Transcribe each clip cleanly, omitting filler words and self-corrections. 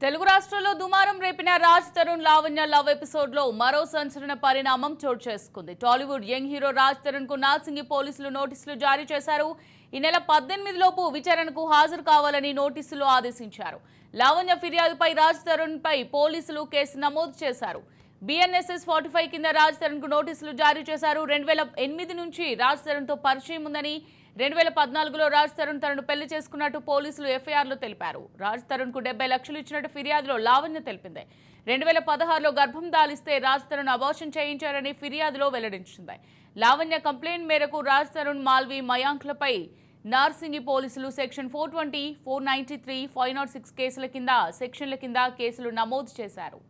తెలుగు రాష్ట్రాల్లో దుమారం రేపిన Raj Tarun Lavanya love episode లో మరో సంచలన పరిణామం చోటు చేసుకుంది. టాలీవుడ్ యంగ్ హీరో రాజ్ తరుణ్ కు నార్సింగి పోలీసులు నోటీసులు జారీ చేశారు. ఈ నెల 18 లోపు విచారణకు హాజరు కావాలని నోటీసులు ఆదేశించారు. లావణ్య ఫిర్యాదుపై రాజ్ తరుణ్ పై పోలీసులు కేసు నమోదు చేశారు. BNSS 45 కింద రాజ్ తరుణ్ కు నోటీసులు జారీ చేశారు. 2008 నుంచి రాజ్ తరుణ్ తో పరిచయం ఉందని, 2014లో రాజ్ తరుణ్ తనను పెళ్లి చేసుకున్నట్టు పోలీసులు FIRలో తెలిపారు. రాజ్ తరుణ్ కు 70 లక్షలు ఇచ్చినట్టు ఫిర్యాదులో లావణ్య తెలిపింది. 2016లో గర్భం దాలిస్తే రాజ్ తరుణ్ అబార్షన్ చేయించారని ఫిర్యాదులో వెల్లడించింది. లావణ్య కంప్లైంట్ మేరకు రాజ్ తరుణ్, మాల్వి, మయాంక్లపై నార్సింగి పోలీసులు సెక్షన్ 420, 493, 506 సెక్షన్ల కింద కేసులు నమోదు చేశారు.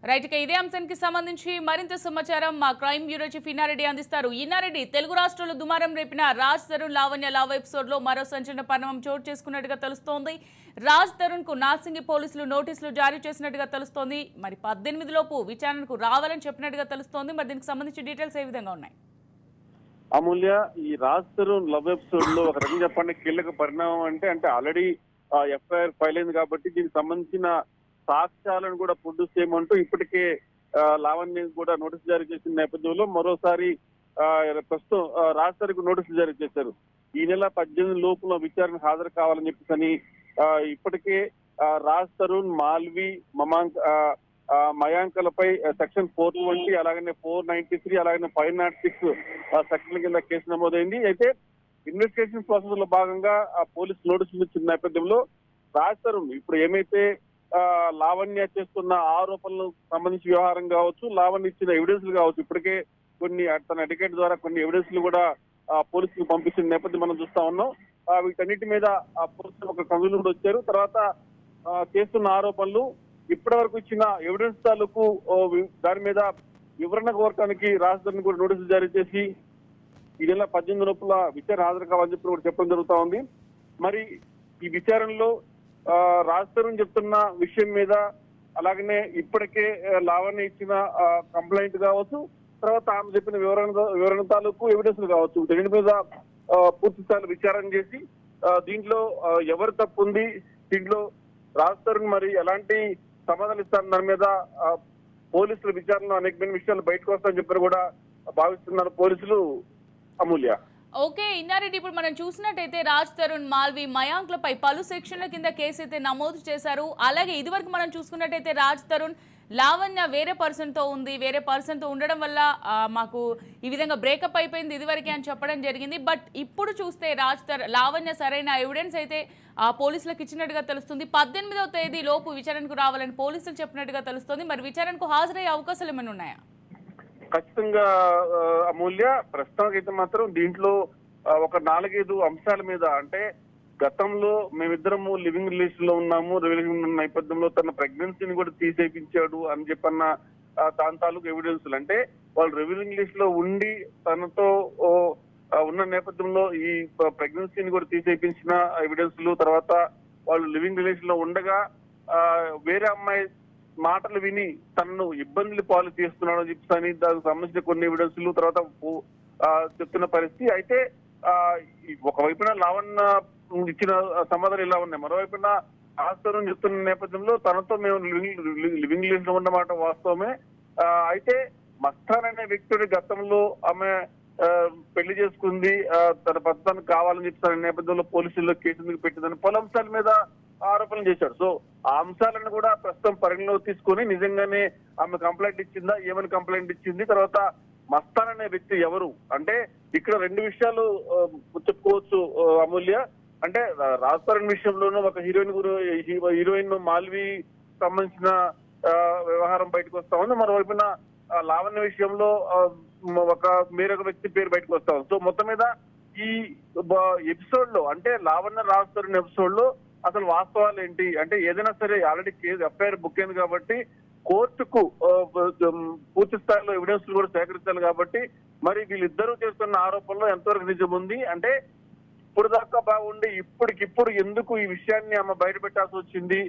రైట్, ఇదే అంశానికి సంబంధించి మరింత సమాచారం మా క్రైమ్ బ్యూరో చీఫ్ ఇన్నారెడ్డి అందిస్తారు. ఇన్నారెడ్డి, తెలుగు రాష్ట్రాల్లో దుమారం రేపిన రాజ్ తరుణ్ లావణ్య లవ్ ఎపిసోడ్ లో మరో సంచలన పరిణామం చోటు చేసుకున్నట్టుగా తెలుస్తోంది. రాజ్ తరుణ్ కు నార్సింగి పోలీసులు నోటీసులు జారీ చేసినట్టుగా తెలుస్తోంది. మరి 18 లోపు విచారణకు రావాలని చెప్పినట్టుగా తెలుస్తోంది. మరి దీనికి సంబంధించి డీటెయిల్స్ ఏ విధంగా ఉన్నాయి? అమూల్య, ఈ రాజ్ తరుణ్ లవ్ ఎపిసోడ్ లో ఒక రకంగా చెప్పండి కీలక పరిణామం అంటే ఆల్రెడీ FIR ఫైల్ అయింది కాబట్టి దీనికి సంబంధించిన సాక్ష్యాలను కూడా ప్రొడ్యూస్ చేయమంటూ ఇప్పటికే లావణ్య కూడా నోటీసు జారీ చేసిన నేపథ్యంలో మరోసారి ప్రస్తుతం రాజ్ తరుణ్ నోటీసులు జారీ చేశారు. ఈ నెల 18 లోపున విచారణ హాజరు కావాలని చెప్పేసి ఇప్పటికే రాజ్ తరుణ్, మాల్వి, మయాంకలపై సెక్షన్ 420, అలాగనే 493, అలాగనే 506 సెక్షన్ల కింద కేసు నమోదైంది. అయితే ఇన్వెస్టిగేషన్ ప్రాసెస్ లో భాగంగా పోలీసు నోటీసులు ఇచ్చిన నేపథ్యంలో రాజ్ తరుణ్ ఇప్పుడు ఏమైతే లావణ్య చేస్తున్న ఆరోపణలకు సంబంధించి వ్యవహారం కావచ్చు, లావణ్య ఇచ్చిన ఎవిడెన్స్లు కావచ్చు, ఇప్పటికే కొన్ని తన అడ్వకేట్ ద్వారా కొన్ని ఎవిడెన్స్లు కూడా పోలీసులకు పంపించిన నేపథ్యం మనం చూస్తా ఉన్నాం. వీటన్నిటి మీద పోలీసులు ఒక కన్క్లూజన్ కూడా వచ్చారు. తర్వాత చేస్తున్న ఆరోపణలు, ఇప్పటి వరకు ఇచ్చిన ఎవిడెన్స్ తాలూకు దాని మీద వివరణ కోరటానికి రాజ్ తరుణ్ కూడా నోటీసులు జారీ చేసి ఈ నెల 18 లోపల విచారణ హాజరు కావాలని చెప్పి కూడా చెప్పడం జరుగుతా ఉంది. మరి ఈ విచారణలో రాజ్ తరుణ్ చెప్తున్న విషయం మీద, అలాగనే ఇప్పటికే లావణ్య ఇచ్చిన కంప్లైంట్ కావచ్చు, తర్వాత ఆమె చెప్పిన వివరణ తాలూకు ఎవిడెన్స్ కావచ్చు, దీని మీద పూర్తి స్థాయిలో విచారణ చేసి దీంట్లో ఎవరు తప్పు ఉంది, దీంట్లో రాజ్ తరుణ్ మరి ఎలాంటి సమాధానం ఇస్తారు, దాని మీద పోలీసుల విచారణలో అనేకమైన విషయాలు బయటకు వస్తాయని చెప్పి కూడా భావిస్తున్నారు పోలీసులు. అమూల్య, ఓకే ఇన్నారెడ్డి, ఇప్పుడు మనం చూసినట్టయితే రాజ్ తరుణ్, మాల్వి, మయాంక్లపై పలు సెక్షన్ల కింద కేసు అయితే నమోదు చేశారు. అలాగే ఇదివరకు మనం చూసుకున్నట్టయితే రాజ్ తరుణ్ లావణ్య వేరే పర్సన్ తో ఉండడం వల్ల మాకు ఈ విధంగా బ్రేకప్ అయిపోయింది ఇదివరకే అని చెప్పడం జరిగింది. బట్ ఇప్పుడు చూస్తే లావణ్య సరైన ఎవిడెన్స్ అయితే పోలీసులకు ఇచ్చినట్టుగా తెలుస్తుంది. 18వ తేదీ లోపు విచారణకు రావాలని పోలీసులు చెప్పినట్టుగా తెలుస్తుంది. మరి విచారణకు హాజరయ్యే అవకాశాలు ఏమైనా ఉన్నాయా? ఖచ్చితంగా అమూల్య, ప్రస్తుతానికైతే మాత్రం దీంట్లో ఒక 4-5 అంశాల మీద, అంటే గతంలో మేమిద్దరము లివింగ్ రిలేషన్ లో ఉన్నాము, లివింగ్ నేపథ్యంలో తన ప్రెగ్నెన్సీని కూడా తీసేపించాడు అని చెప్పన్న దాని తాలూకు ఎవిడెన్స్లు, అంటే వాళ్ళు లివింగ్ రిలేషన్ లో ఉండి తనతో ఉన్న నేపథ్యంలో ఈ ప్రెగ్నెన్సీని కూడా తీసేపించిన ఎవిడెన్స్లు, తర్వాత వాళ్ళు లివింగ్ రిలేషన్ లో ఉండగా వేరే అమ్మాయి మాటలు విని తనను ఇబ్బందులు పాలు చేస్తున్నాడు అని చెప్పి దానికి సంబంధించిన కొన్ని ఎవిడెన్స్లు తర్వాత చెప్తున్న పరిస్థితి. అయితే ఒకవైపున లావణ్య ఇచ్చిన సమాధానం ఇలా ఉన్నాయి, మరోవైపున ఆస్తరం చెప్తున్న నేపథ్యంలో తనతో మేము లివింగ్ రిలేషన్ లో ఉన్నమాట వాస్తవమే. అయితే మస్తాన్ అనే వ్యక్తుడి గతంలో ఆమె పెళ్లి చేసుకుంది, తన భర్తను కావాలని చెప్పిన నేపథ్యంలో పోలీసుల్లో కేసు పెట్టిందని పలు అంశాల మీద ఆరోపణలు చేశాడు. సో ఆ అంశాలను కూడా ప్రస్తుతం పరిగణలో తీసుకొని నిజంగానే ఆమె కంప్లైంట్ ఇచ్చిందా, ఏమని కంప్లైంట్ ఇచ్చింది, తర్వాత మస్తాన్ అనే వ్యక్తి ఎవరు, అంటే ఇక్కడ 2 విషయాలు చెప్పుకోవచ్చు అమూల్య. అంటే రాజ్ తరుణ్ విషయంలోనూ ఒక హీరోయిన్ మాల్వి సంబంధించిన వ్యవహారం బయటకు వస్తా ఉంది, మరోవైపున లావణ్య విషయంలో వేరొక వ్యక్తి పేరు బయటకు వస్తా ఉంది. సో మొత్తం మీద ఈ ఎపిసోడ్ లో, అంటే లావణ్య రాజ్ తరుణ్ ఎపిసోడ్ లో అసలు వాస్తవాలు ఏంటి, అంటే ఏదైనా సరే ఆల్రెడీ కేసు FIR బుక్ అయింది కాబట్టి కోర్టుకు పూర్తి స్థాయిలో ఎవిడెన్స్ కూడా సేకరించాలి కాబట్టి మరి వీళ్ళిద్దరూ చేస్తున్న ఆరోపణలో ఎంతవరకు నిజం ఉంది, అంటే ఇప్పుడు దాకా బాగుండి ఇప్పటికిప్పుడు ఎందుకు ఈ విషయాన్ని ఆమె బయట పెట్టాల్సి వచ్చింది?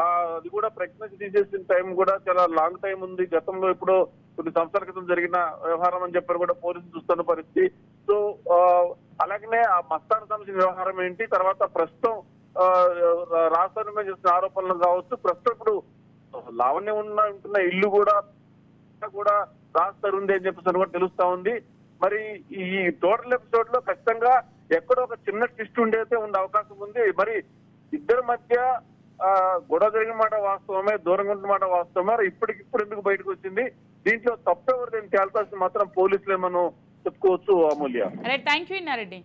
అది కూడా ప్రెగ్నెన్సీ తీసేసిన టైం కూడా చాలా లాంగ్ టైం ఉంది. గతంలో ఇప్పుడు కొన్ని సంవత్సరాల క్రితం జరిగిన వ్యవహారం అని చెప్పారు కూడా పోలీసులు చూస్తున్న పరిస్థితి. సో అలాగనే ఆ మస్తాన్ సంబంధించిన వ్యవహారం ఏంటి, తర్వాత ప్రస్తుతం రాజధాని మీద చేసిన ఆరోపణలు కావచ్చు, ప్రస్తుతం ఇప్పుడు లావణ్య ఉంటున్న ఇల్లు కూడా రాస్తారు ఉంది అని చెప్పేసి కూడా తెలుస్తా ఉంది. మరి ఈ టోటల్ ఎపిసోడ్ లో ఖచ్చితంగా ఎక్కడో ఒక చిన్న ట్విస్ట్ ఉండే అవకాశం ఉంది. మరి ఇద్దరి మధ్య గొడవ జరిగిన మాట వాస్తవమే, దూరంగా ఉన్న మాట వాస్తవమే, ఇప్పటికిప్పుడు ఎందుకు బయటకు వచ్చింది? దీంట్లో తప్పెవరు నేను తేల్చాల్సి మాత్రం పోలీసులే మనం చెప్పుకోవచ్చు. అమూల్య, థ్యాంక్ యూ ఇన్నారెడ్డి.